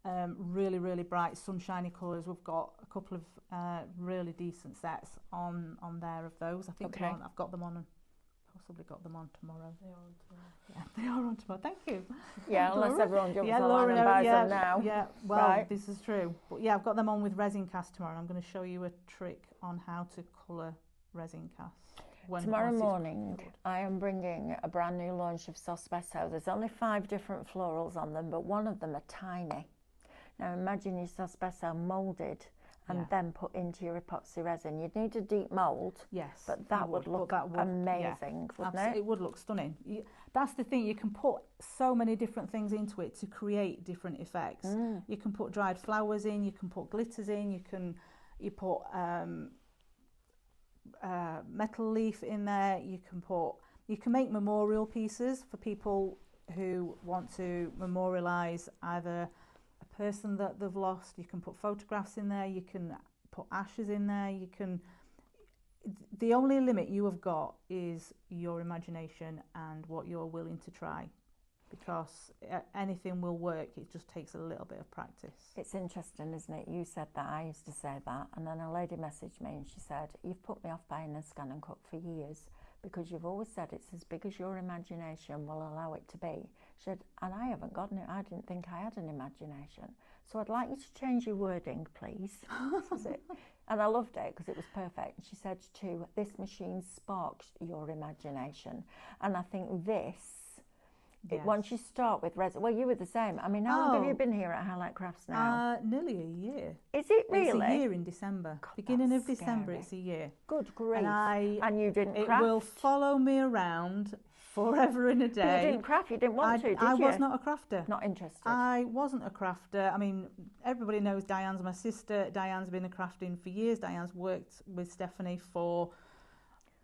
really bright sunshiny colours, we've got a couple of really decent sets on there of those. I think Okay. I've got them on. Possibly got them on tomorrow. They are on tomorrow. Yeah, they are on tomorrow. Thank you. Yeah, unless Laura. everyone jumps Yeah, online and buys them now. Yeah, well, Right. this is true. But yeah, I've got them on with resin cast tomorrow. I'm going to show you a trick on how to colour resin cast. Tomorrow once it's morning, coloured. I am bringing a brand new launch of Sospeso. There's only 5 different florals on them, but one of them are tiny. Now imagine your Sospeso moulded and Yeah. then put into your epoxy resin. You'd need a deep mould, Yes, but you that would look that would- yeah, amazing, wouldn't absolutely, it? it would look stunning. That's the thing, you can put so many different things into it to create different effects. You can put dried flowers in, you can put glitters in, you put metal leaf in there, you can make memorial pieces for people who want to memorialise either a person that they've lost. You can put photographs in there, you can put ashes in there, the only limit you have got is your imagination and what you're willing to try, because anything will work, it just takes a little bit of practice. It's interesting, isn't it? You said that, I used to say that, and then a lady messaged me and she said, you've put me off buying a scan and cut for years because you've always said it's as big as your imagination will allow it to be. She said, and I haven't gotten it, I didn't think I had an imagination. So I'd like you to change your wording, please. This is it. And I loved it because it was perfect. And she said too, this machine sparks your imagination. And I think this, Yes. once you start with resin, well, you were the same. I mean, how long have you been here at Highlight Crafts now? Nearly a year. Is it really? It's a year in December. God, Beginning of that's December, scary. it's a year. Good grief. And And you didn't it craft? will follow me around forever and a But day. you didn't craft, you didn't want to, did I you? was not a crafter. Not interested. I wasn't a crafter. I mean, everybody knows Diane's my sister. Diane's been a crafting for years. Diane's worked with Stephanie for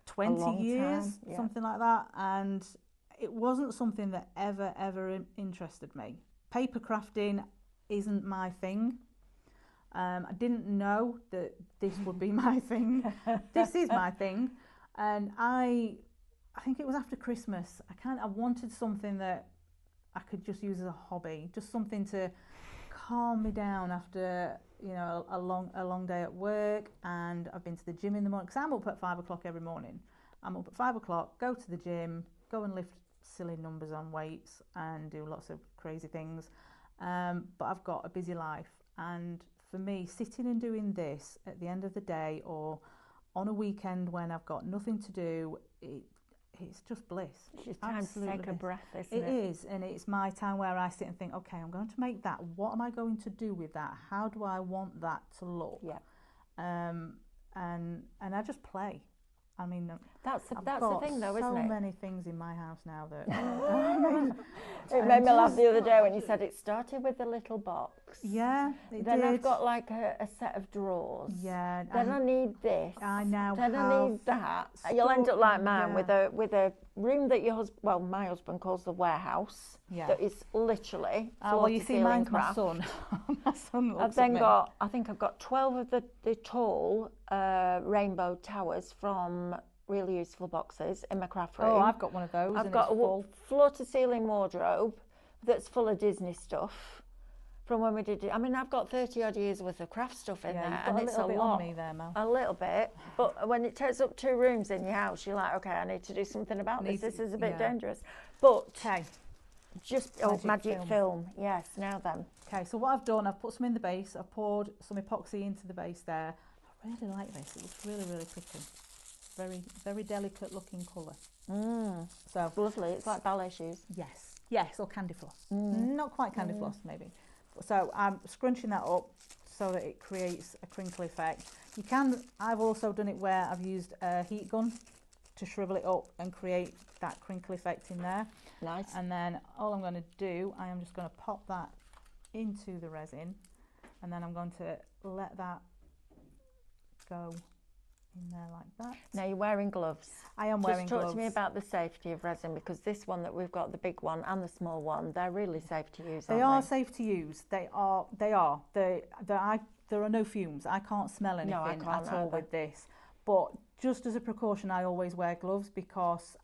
20 long years, time, yeah. something like that. And it wasn't something that ever interested me. Paper crafting isn't my thing. I didn't know that this would be my thing. This is my thing. And I think it was after Christmas. I wanted something that I could just use as a hobby, just something to calm me down after a long day at work. And I've been to the gym in the morning because I'm up at 5 o'clock every morning. I'm up at 5 o'clock, go to the gym, go and lift silly numbers on weights and do lots of crazy things. But I've got a busy life, and for me, sitting and doing this at the end of the day or on a weekend when I've got nothing to do, it's just bliss. It's just time to take a breath, isn't it? It is, and it's my time where I sit and think, okay, I'm going to make that. What am I going to do with that? How do I want that to look? Yeah. And I just play. I mean, That's the got thing, though, isn't so it? many things in my house now that It made me laugh the other day when you said it started with a little box. yeah, it Then did. I've got like a set of drawers. Yeah, Then and I need this. I now Then I have need that. You'll end up like mine yeah. with a room that my husband calls the warehouse. Yeah. That is literally well, floor you to see, ceiling mine's craft. my son. My son looks I've then at me. I think I've got 12 of the tall rainbow towers from Really Useful Boxes in my craft room. Oh, I've got one of those. I've and got it's a full. floor to ceiling wardrobe that's full of Disney stuff from when we did it. I mean, I've got 30 odd years worth of craft stuff in Yeah, there, you've got and a it's little a bit lot. on me there, Mel. A little bit, but when it takes up 2 rooms in your house, you're like, okay, I need to do something about this. This is a bit yeah. dangerous. But Okay. just Magic film. Yes, now then. Okay, so what I've done, I've put some in the base. I've poured some epoxy into the base there. I really like this. It looks really pretty. Very delicate looking colour. So Lovely. It's like ballet shoes. yes, or candy floss. Not quite candy floss, maybe. So I'm scrunching that up so that it creates a crinkle effect. I've also done it where I've used a heat gun to shrivel it up and create that crinkle effect in there. Nice. And then all I'm going to do, I am just going to pop that into the resin, and then I'm going to let that go in there like that. Now you're wearing gloves. I am wearing gloves. Just talk to me about the safety of resin, because this one that we've got, the big one and the small one, they're really safe to use, They aren't are safe to use. There are no fumes. I can't smell anything at all with this. But just as a precaution, I always wear gloves, because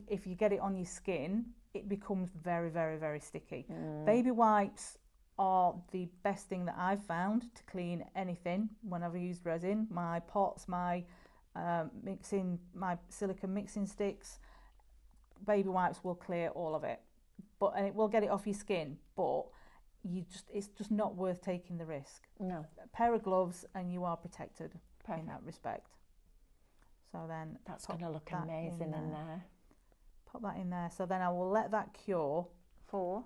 if you get it on your skin, it becomes very, very, very sticky. Baby wipes are the best thing that I've found to clean anything when I've used resin. My pots, my silicone mixing sticks, baby wipes will clear all of it. And it will get it off your skin, but it's just not worth taking the risk. No. A pair of gloves and you are protected. Perfect. In that respect. So then that's going to look amazing in there. Pop that in there. So then I will let that cure for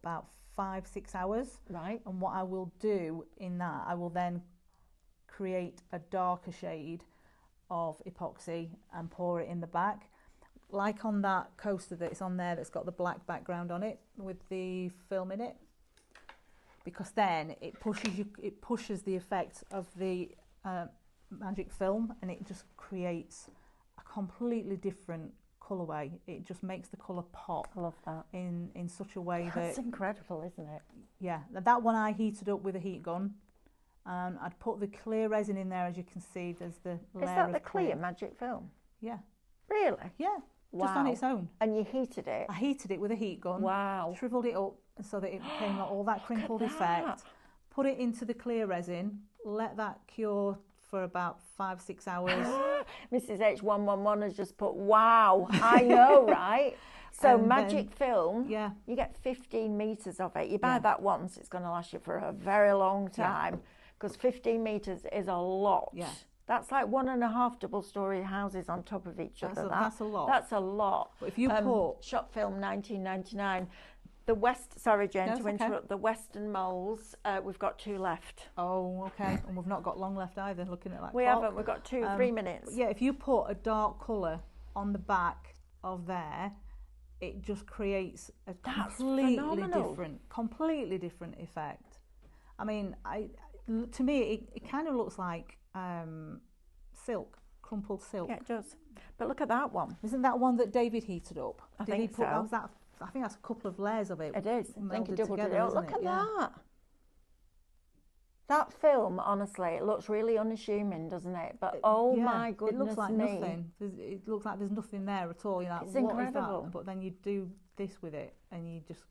about 5-6 hours. Right. And what I will do in that, I will then create a darker shade of epoxy and pour it in the back. Like on that coaster that's on there that's got the black background on it with the film in it. Because then it pushes the effect of the magic film, and it just creates a completely different colourway. It just makes the colour pop. I love that. In such a way that's incredible, isn't it? Yeah, that one I heated up with a heat gun, and I'd put the clear resin in there. As you can see, there's the layer. Is that the clear magic film? Yeah. Really? Yeah. Wow. Just on its own. And you heated it? I heated it with a heat gun. Wow. Shriveled it up so that it became all that crinkled effect. Put it into the clear resin. Let that cure for about 5-6 hours. Mrs. H111 has just put, wow, I know, right? So magic film, yeah, you get 15 metres of it. You buy that once, it's going to last you for a very long time, because 15 metres is a lot. Yeah. That's like 1.5 double-storey houses on top of each other. That's a lot. That's a lot. But if you put shop film 1999. Sorry, Jane, to interrupt. The Western moles, we've got 2 left. Oh, okay. And we've not got long left either, looking at that We haven't. We've got 3 minutes. Yeah, if you put a dark colour on the back of there, it just creates a completely different effect. I mean, to me, it kind of looks like silk, crumpled silk. Yeah, it does. But look at that one. Isn't that one that David heated up? I think so. I think that's a couple of layers of it. It is. I think it doubled it. Together, Look at that. That film, honestly, it looks really unassuming, doesn't it? But my goodness, it looks like nothing. It looks like there's nothing there at all. You're like, it's incredible. Is that? But then you do this with it, and you just.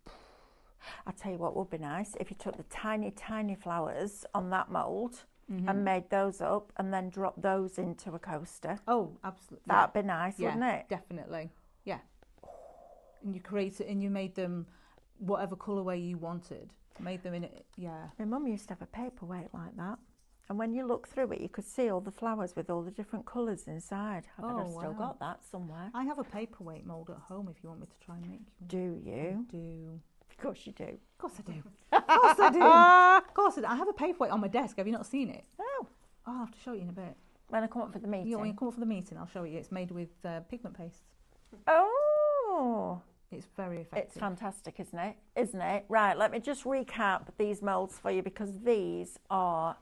I'll tell you what would be nice if you took the tiny, tiny flowers on that mould and made those up, and then dropped those into a coaster. Oh, absolutely. That'd be nice, wouldn't it? Definitely. Yeah. And you created, and you made them whatever colourway you wanted. Made them in it, yeah. My mum used to have a paperweight like that, and when you look through it, you could see all the flowers with all the different colours inside. I bet I've still got that somewhere. I have a paperweight mould at home if you want me to try and make you. Do you? I do. Of course you do. Of course I do. Of course I do. Of course I do. I have a paperweight on my desk. Have you not seen it? Oh. I'll have to show you in a bit. When I come up for the meeting? Yeah, when you come up for the meeting, I'll show you. It's made with pigment paste. Oh. It's very effective. It's fantastic, isn't it? Isn't it? Right, let me just recap these moulds for you, because these are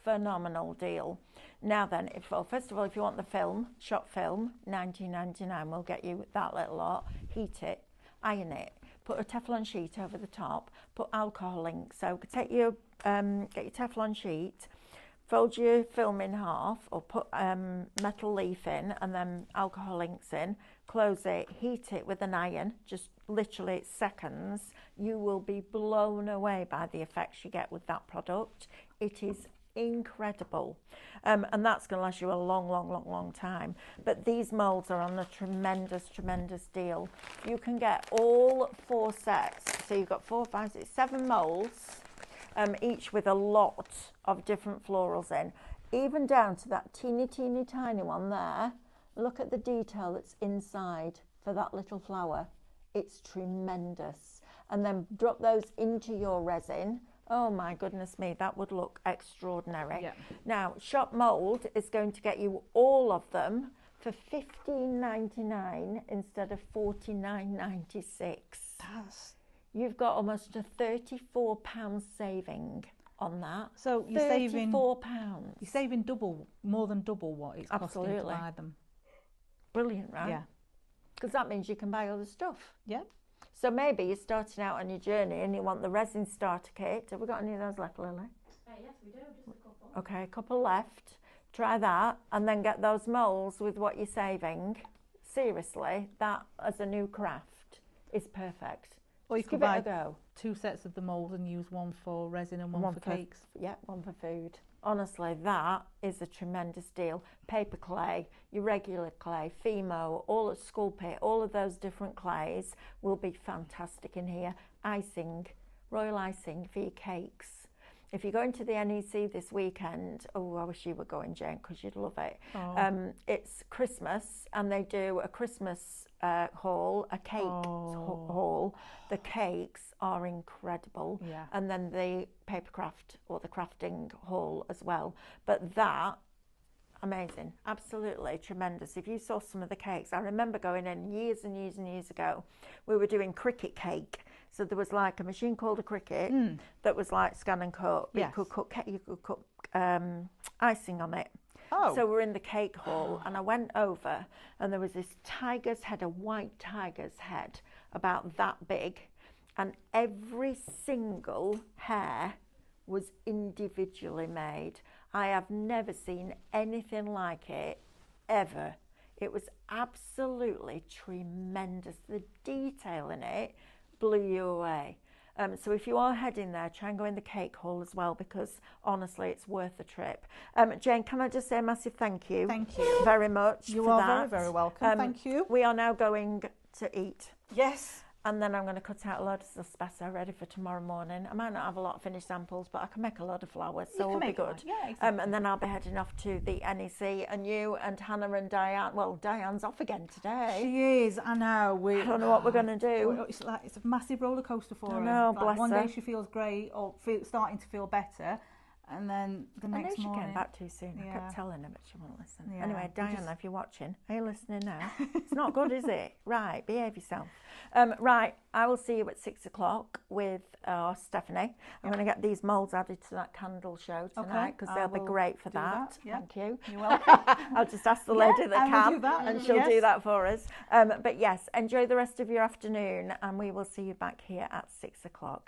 phenomenal deal. Now then, first of all, if you want the film, shop film, $19.99, we'll get you that little lot. Heat it, iron it, put a Teflon sheet over the top, put alcohol ink. So take your, get your Teflon sheet, fold your film in half, or put metal leaf in, and then alcohol inks in, close it, heat it with an iron, just literally seconds. You will be blown away by the effects you get with that product. It is incredible. And that's going to last you a long time. But these moulds are on a tremendous deal. You can get all 4 sets. So you've got 4, 5, 6, 7 moulds, each with a lot of different florals in, even down to that teeny tiny one there. Look at the detail that's inside for that little flower. It's tremendous. And then drop those into your resin. Oh my goodness me, that would look extraordinary. Yeah. Now, Shop Mould is going to get you all of them for $15.99 instead of $49.96. You've got almost a £34 saving. on that. So you're saving £34. You're saving more than double what it's costing to Absolutely. buy them. Brilliant, right? Yeah. Because that means you can buy other stuff. Yeah. So maybe you're starting out on your journey and you want the resin starter kit. Have we got any of those left, Lily? Yes, we do. Just a couple. Okay, a couple left. Try that and then get those moulds with what you're saving. Seriously, that as a new craft is perfect. Or you Just could give buy it a go. 2 sets of the moulds and use one for resin and one for cakes. Yeah, one for food. Honestly, that is a tremendous deal. Paper clay, your regular clay, Fimo, all at School Pit, all of those different clays will be fantastic in here. Icing, royal icing for your cakes. If you're going to the NEC this weekend, oh, I wish you were going, Jane, because you'd love it. Oh. It's Christmas, and they do a Christmas haul, a cake haul. The cakes are incredible. Yeah. And then the paper craft or the crafting haul as well. But that, amazing, absolutely tremendous. If you saw some of the cakes, I remember going in years and years and years ago, we were doing cricket cake. So there was like a machine called a cricket that was like scan and cut. Yes. You could cook icing on it. Oh. So we're in the cake hall and I went over and there was this tiger's head, a white tiger's head, about that big. And every single hair was individually made. I have never seen anything like it, ever. It was absolutely tremendous. The detail in it blew you away. So if you are heading there, try and go in the cake hall as well, because honestly, it's worth the trip. Jane, can I just say a massive thank you? Thank you very much. You for are that. very, very welcome. Thank you. We are now going to eat. Yes. And then I'm going to cut out a load of espresso ready for tomorrow morning. I might not have a lot of finished samples, but I can make a load of flowers, so it'll be good. Yeah, exactly. And then I'll be heading off to the NEC, and you and Hannah and Diane. Well, Diane's off again today. She is. I know. I don't know what we're going to do. It's a massive roller coaster for her. I know, Like bless one her. day she feels great or starting to feel better, and then the I knew next she morning. came back too soon. I Yeah. kept telling her, but she won't listen. Yeah, Anyway, you Diane, just- if you're watching, are you listening now? It's not good, is it? Right, behave yourself. Right, I will see you at 6 o'clock with Stephanie. I'm going to get these moulds added to that candle show tonight, because they'll be great for that. Yeah. Thank you. You're welcome. I'll just ask the lady that I will can, do that. and she'll Yes. do that for us. But yes, enjoy the rest of your afternoon, and we will see you back here at 6 o'clock.